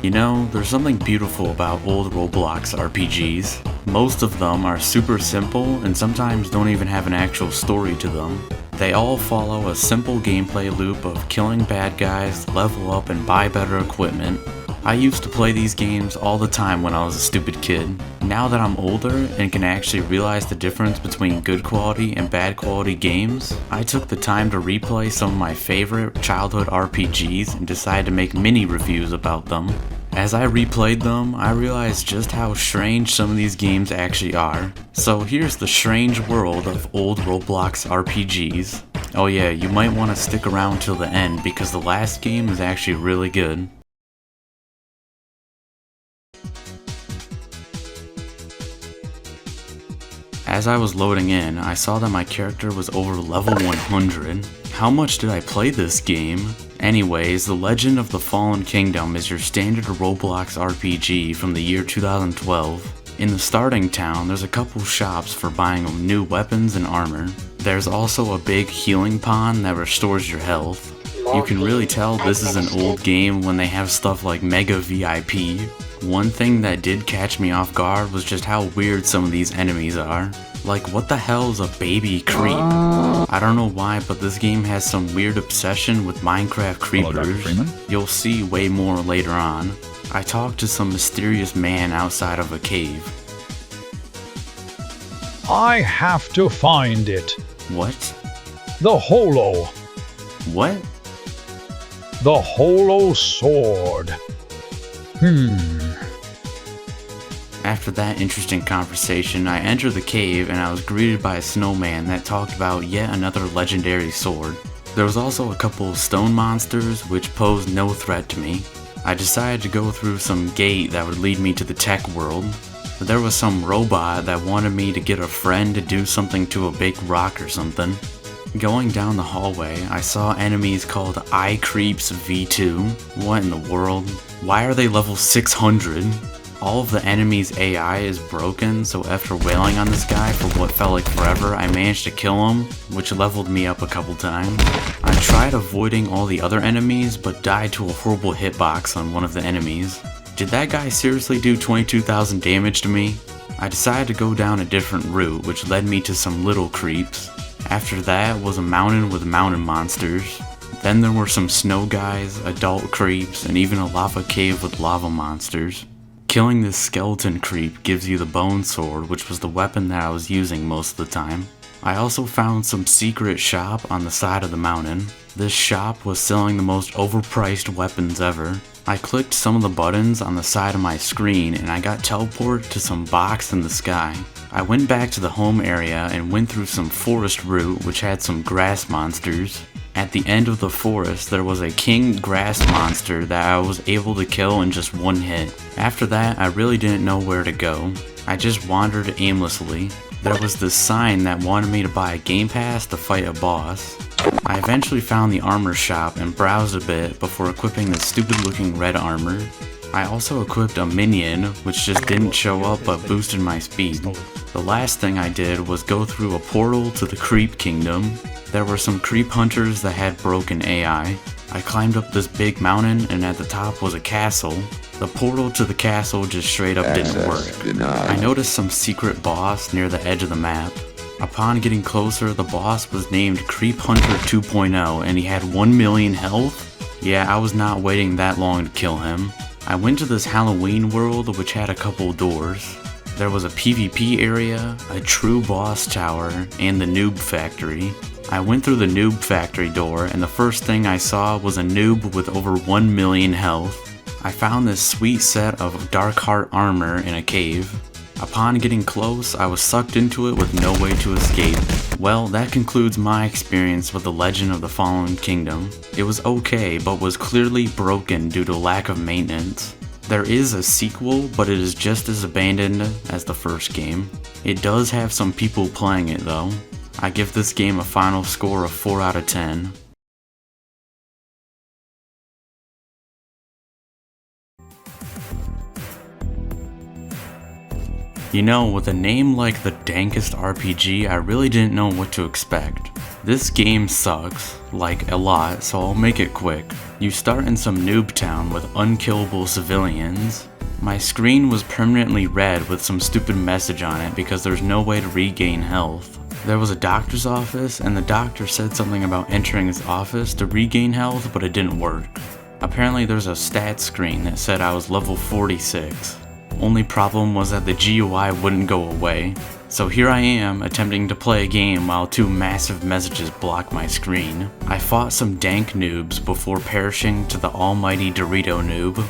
You know, there's something beautiful about old Roblox RPGs. Most of them are super simple and sometimes don't even have an actual story to them. They all follow a simple gameplay loop of killing bad guys, level up, and buy better equipment. I used to play these games all the time when I was a stupid kid. Now that I'm older and can actually realize the difference between good quality and bad quality games, I took the time to replay some of my favorite childhood RPGs and decided to make mini reviews about them. As I replayed them, I realized just how strange some of these games actually are. So here's the strange world of old Roblox RPGs. Oh yeah, you might want to stick around till the end because the last game is actually really good. As I was loading in, I saw that my character was over level 100. How much did I play this game? Anyways, The Legend of the Fallen Kingdom is your standard Roblox RPG from the year 2012. In the starting town, there's a couple shops for buying new weapons and armor. There's also a big healing pond that restores your health. You can really tell this is an old game when they have stuff like Mega VIP. One thing that did catch me off guard was just how weird some of these enemies are. Like, what the hell is a baby creep? I don't know why, but this game has some weird obsession with Minecraft creepers. You'll see way more later on. I talked to some mysterious man outside of a cave. I have to find it. What? The holo. What? The holo sword. After that interesting conversation, I entered the cave and I was greeted by a snowman that talked about yet another legendary sword. There was also a couple of stone monsters which posed no threat to me. I decided to go through some gate that would lead me to the tech world. But there was some robot that wanted me to get a friend to do something to a big rock or something. Going down the hallway, I saw enemies called iCreeps V2. What in the world? Why are they level 600? All of the enemy's AI is broken, so after wailing on this guy for what felt like forever, I managed to kill him, which leveled me up a couple times. I tried avoiding all the other enemies, but died to a horrible hitbox on one of the enemies. Did that guy seriously do 22,000 damage to me? I decided to go down a different route, which led me to some little creeps. After that was a mountain with mountain monsters. Then there were some snow guys, adult creeps, and even a lava cave with lava monsters. Killing this skeleton creep gives you the bone sword, which was the weapon that I was using most of the time. I also found some secret shop on the side of the mountain. This shop was selling the most overpriced weapons ever. I clicked some of the buttons on the side of my screen and I got teleported to some box in the sky. I went back to the home area and went through some forest route which had some grass monsters. At the end of the forest, there was a king grass monster that I was able to kill in just one hit. After that, I really didn't know where to go. I just wandered aimlessly. There was this sign that wanted me to buy a game pass to fight a boss. I eventually found the armor shop and browsed a bit before equipping the stupid looking red armor. I also equipped a minion, which just didn't show up but boosted my speed. The last thing I did was go through a portal to the Creep Kingdom. There were some creep hunters that had broken AI. I climbed up this big mountain and at the top was a castle. The portal to the castle just straight up didn't work. I noticed some secret boss near the edge of the map. Upon getting closer, the boss was named Creep Hunter 2.0 and he had 1 million health. Yeah, I was not waiting that long to kill him. I went to this Halloween world which had a couple doors. There was a PvP area, a true boss tower, and the noob factory. I went through the noob factory door and the first thing I saw was a noob with over 1 million health. I found this sweet set of dark heart armor in a cave. Upon getting close, I was sucked into it with no way to escape. Well, that concludes my experience with The Legend of the Fallen Kingdom. It was okay, but was clearly broken due to lack of maintenance. There is a sequel, but it is just as abandoned as the first game. It does have some people playing it though. I give this game a final score of 4 out of 10. You know, with a name like the Dankest RPG, I really didn't know what to expect. This game sucks, like a lot, so I'll make it quick. You start in some noob town with unkillable civilians. My screen was permanently red with some stupid message on it because there's no way to regain health. There was a doctor's office, and the doctor said something about entering his office to regain health, but it didn't work. Apparently there's a stat screen that said I was level 46. Only problem was that the GUI wouldn't go away. So here I am, attempting to play a game while two massive messages block my screen. I fought some dank noobs before perishing to the almighty Dorito noob.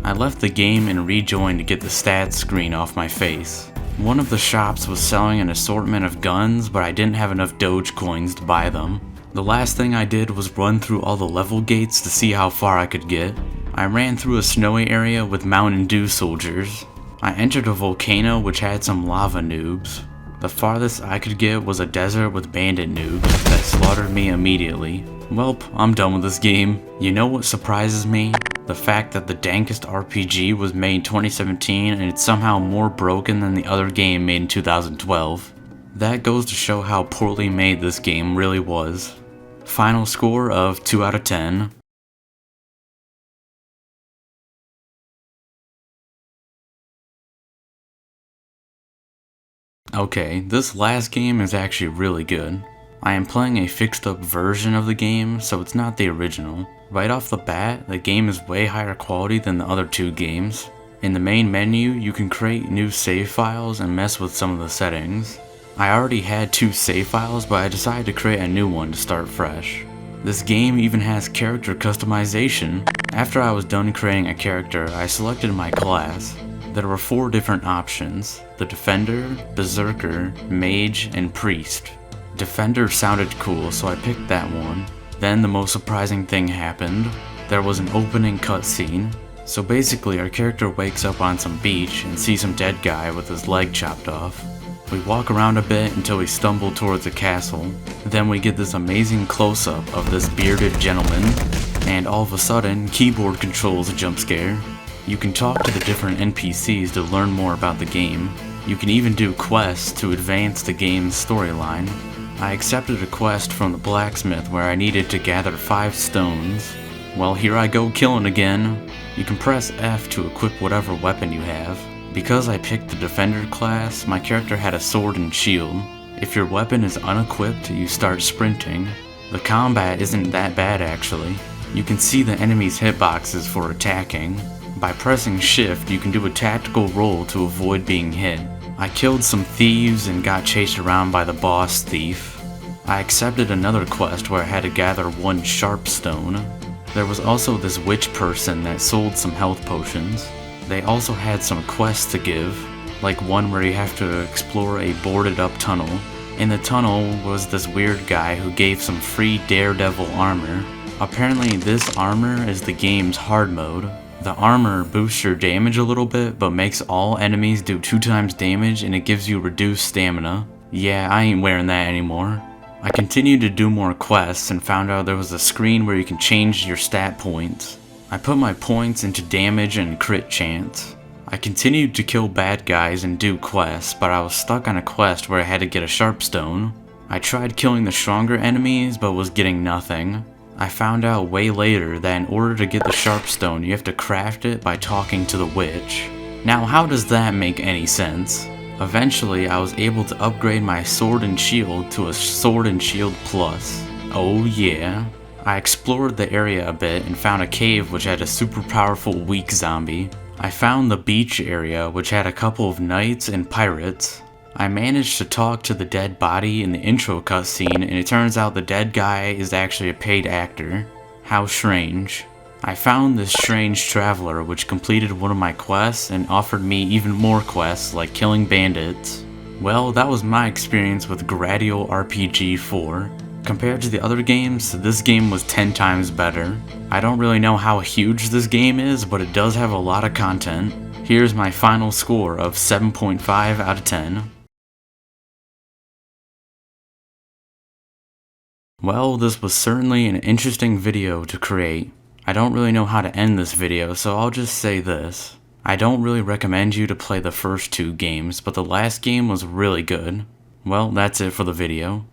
I left the game and rejoined to get the stats screen off my face. One of the shops was selling an assortment of guns, but I didn't have enough Doge coins to buy them. The last thing I did was run through all the level gates to see how far I could get. I ran through a snowy area with Mountain Dew soldiers. I entered a volcano which had some lava noobs. The farthest I could get was a desert with bandit noobs that slaughtered me immediately. Welp, I'm done with this game. You know what surprises me? The fact that the dankest RPG was made in 2017 and it's somehow more broken than the other game made in 2012. That goes to show how poorly made this game really was. Final score of 2 out of 10. Okay, this last game is actually really good. I am playing a fixed up version of the game, so it's not the original. Right off the bat, the game is way higher quality than the other two games. In the main menu, you can create new save files and mess with some of the settings. I already had 2 save files, but I decided to create a new one to start fresh. This game even has character customization. After I was done creating a character, I selected my class. There were 4 different options: the Defender, Berserker, Mage, and Priest. Defender sounded cool, so I picked that one. Then the most surprising thing happened. There was an opening cutscene. So basically our character wakes up on some beach and sees some dead guy with his leg chopped off. We walk around a bit until we stumble towards a castle. Then we get this amazing close-up of this bearded gentleman, and all of a sudden, keyboard controls a jump scare. You can talk to the different NPCs to learn more about the game. You can even do quests to advance the game's storyline. I accepted a quest from the blacksmith where I needed to gather 5 stones. Well, here I go killing again. You can press F to equip whatever weapon you have. Because I picked the Defender class, my character had a sword and shield. If your weapon is unequipped, you start sprinting. The combat isn't that bad actually. You can see the enemy's hitboxes for attacking. By pressing shift, you can do a tactical roll to avoid being hit. I killed some thieves and got chased around by the boss thief. I accepted another quest where I had to gather 1 sharp stone. There was also this witch person that sold some health potions. They also had some quests to give, like one where you have to explore a boarded up tunnel. In the tunnel was this weird guy who gave some free daredevil armor. Apparently this armor is the game's hard mode. The armor boosts your damage a little bit, but makes all enemies do 2 times damage and it gives you reduced stamina. Yeah, I ain't wearing that anymore. I continued to do more quests and found out there was a screen where you can change your stat points. I put my points into damage and crit chance. I continued to kill bad guys and do quests, but I was stuck on a quest where I had to get a sharp stone. I tried killing the stronger enemies, but was getting nothing. I found out way later that in order to get the sharp stone, you have to craft it by talking to the witch. Now how does that make any sense? Eventually, I was able to upgrade my sword and shield to a sword and shield plus. Oh yeah. I explored the area a bit and found a cave which had a super powerful weak zombie. I found the beach area which had a couple of knights and pirates. I managed to talk to the dead body in the intro cutscene and it turns out the dead guy is actually a paid actor. How strange. I found this strange traveler which completed one of my quests and offered me even more quests like killing bandits. Well, that was my experience with Gradial RPG 4. Compared to the other games, this game was 10 times better. I don't really know how huge this game is, but it does have a lot of content. Here's my final score of 7.5 out of 10. Well, this was certainly an interesting video to create. I don't really know how to end this video, so I'll just say this. I don't really recommend you to play the first 2 games, but the last game was really good. Well, that's it for the video.